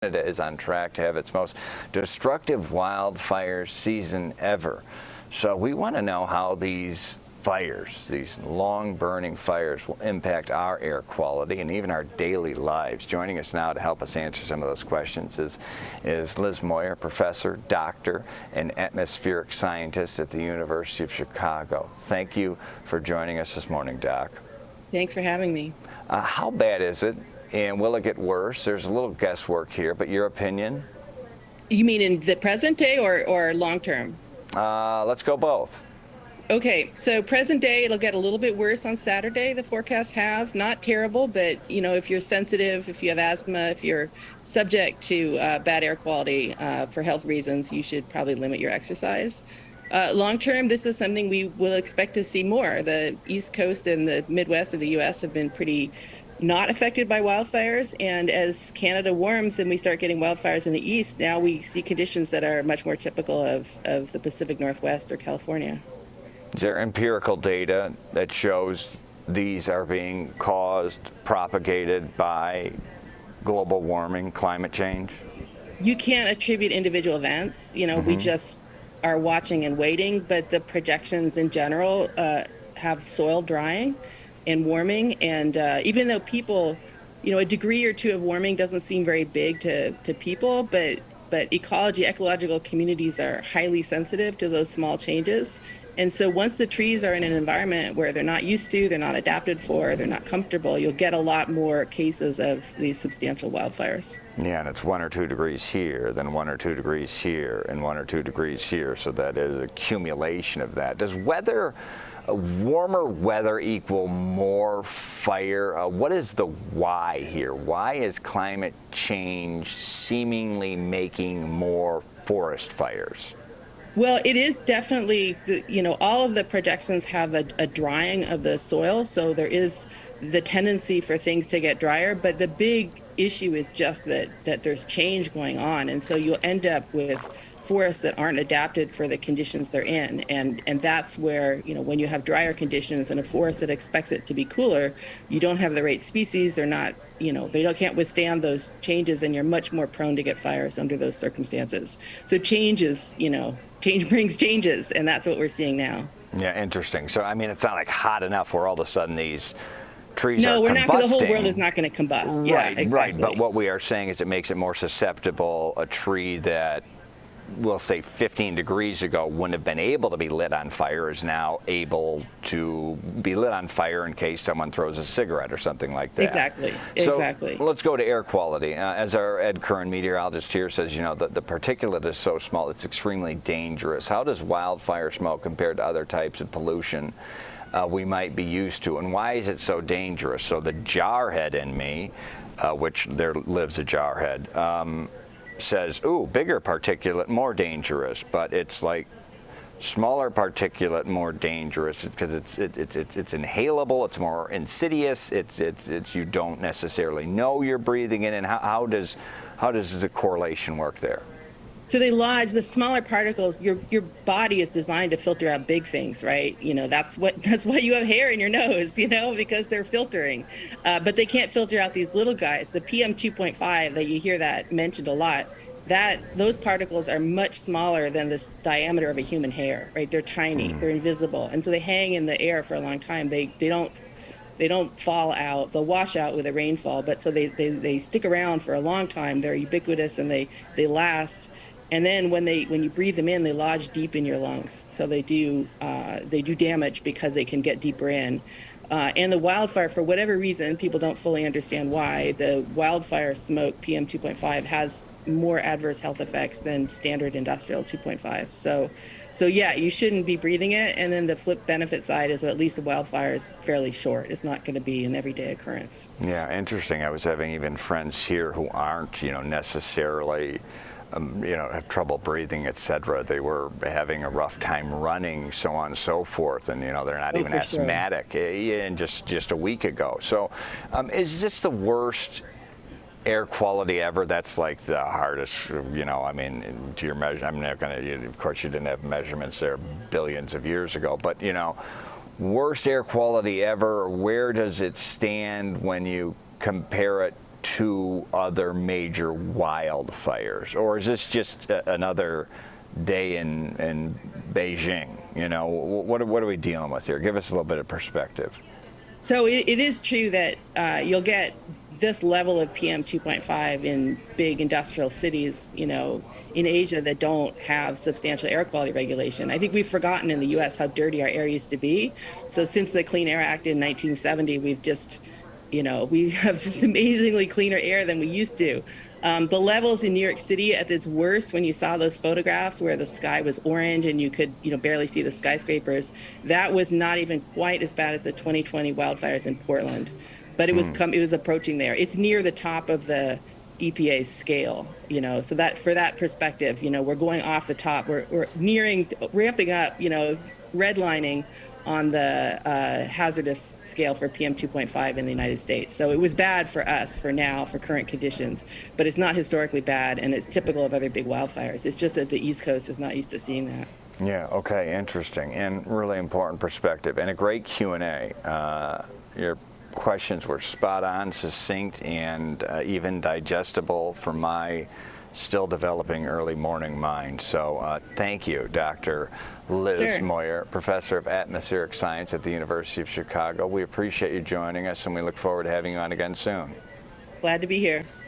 Canada is on track to have its most destructive wildfire season ever. So we want to know how these fires, these long-burning fires, will impact our air quality and even our daily lives. Joining us now to help us answer some of those questions is Liz Moyer, professor, doctor, and atmospheric scientist at the University of Chicago. Thank you for joining us this morning, Doc. Thanks for having me. How bad is it? And will it get worse? There's a little guesswork here, but your opinion? You mean in the present day or long term? Let's go both. Okay, so present day, it'll get a little bit worse on Saturday, the forecasts have. Not terrible, but if you're sensitive, if you have asthma, if you're subject to bad air quality for health reasons, you should probably limit your exercise. Long term, this is something we will expect to see more. The East Coast and the Midwest of the U.S. have been pretty not affected by wildfires, and as Canada warms and we start getting wildfires in the east, now we see conditions that are much more typical of the Pacific Northwest or California. Is there empirical data that shows these are being caused, propagated by global warming, climate change? You can't attribute individual events. We just are watching and waiting, but the projections in general have soil drying and warming, and even though people, a degree or two of warming doesn't seem very big to people, but ecological communities are highly sensitive to those small changes. And so once the trees are in an environment where they're not used to, they're not adapted for, they're not comfortable, you'll get a lot more cases of these substantial wildfires. Yeah, and it's 1 or 2 degrees here, then 1 or 2 degrees here, and 1 or 2 degrees here. So that is accumulation of that. Does warmer weather equal more fire? What is the why here? Why is climate change seemingly making more forest fires? Well, it is definitely, all of the projections have a drying of the soil. So there is the tendency for things to get drier. But the big issue is just that there's change going on. And so you'll end up with forests that aren't adapted for the conditions they're in. And that's where, when you have drier conditions in a forest that expects it to be cooler, you don't have the right species. They're not, can't withstand those changes, and you're much more prone to get fires under those circumstances. So change brings changes, and that's what we're seeing now. Yeah, interesting. So, it's not like hot enough where all of a sudden these trees are combusting. No, we're not. The whole world is not going to combust. Right, yeah, exactly. Right. But what we are saying is it makes it more susceptible. A tree that, we'll say 15 degrees ago wouldn't have been able to be lit on fire is now able to be lit on fire in case someone throws a cigarette or something like that. Exactly. So let's go to air quality. As our Ed Curran meteorologist here says, the particulate is so small it's extremely dangerous. How does wildfire smoke compare to other types of pollution we might be used to, and why is it so dangerous? So the jarhead in me, which there lives a jarhead, says, ooh, bigger particulate, more dangerous, but it's like smaller particulate, more dangerous because it's inhalable, it's more insidious, it's you don't necessarily know you're breathing in. And how does the correlation work there? So they lodge the smaller particles. Your body is designed to filter out big things, right? That's why you have hair in your nose, because they're filtering. But they can't filter out these little guys. The PM 2.5 that you hear that mentioned a lot, those particles are much smaller than the diameter of a human hair, right? They're tiny, they're invisible, and so they hang in the air for a long time. They don't fall out. They'll wash out with a rainfall, but so they stick around for a long time. They're ubiquitous and they last. And then when you breathe them in, they lodge deep in your lungs. So they do damage because they can get deeper in. And the wildfire, for whatever reason, people don't fully understand why, the wildfire smoke, PM 2.5, has more adverse health effects than standard industrial 2.5. So yeah, you shouldn't be breathing it. And then the flip benefit side is that at least a wildfire is fairly short. It's not going to be an everyday occurrence. Yeah, interesting. I was having even friends here who aren't, necessarily have trouble breathing, etc. They were having a rough time running, so on and so forth, and they're not even asthmatic, and just a week ago. So, is this the worst air quality ever? That's like the hardest, to your measure. I'm not going to. Of course, you didn't have measurements there billions of years ago, but worst air quality ever. Where does it stand when you compare it two other major wildfires, or is this just another day in Beijing? You know, what are we dealing with here? Give us a little bit of perspective. So it is true that you'll get this level of PM 2.5 in big industrial cities, you know, in Asia that don't have substantial air quality regulation. I think we've forgotten in the US how dirty our air used to be. So since the Clean Air Act in 1970, we've just, you know, we have just amazingly cleaner air than we used to. The levels in New York City at its worst, when you saw those photographs where the sky was orange and you could, you know, barely see the skyscrapers, that was not even quite as bad as the 2020 wildfires in Portland. But it was approaching there. It's near the top of the EPA's scale, you know, so that for that perspective, you know, we're going off the top. We're ramping up, you know, redlining on the hazardous scale for PM 2.5 in the United States. So it was bad for us for now, for current conditions, but it's not historically bad, and it's typical of other big wildfires. It's just that the East Coast is not used to seeing that. Yeah, okay, interesting, and really important perspective, and a great Q&A. Your questions were spot on, succinct, and even digestible for my still developing early morning mind. So thank you, Dr. Liz Moyer, Professor of Atmospheric Science at the University of Chicago. We appreciate you joining us, and we look forward to having you on again soon. Glad to be here.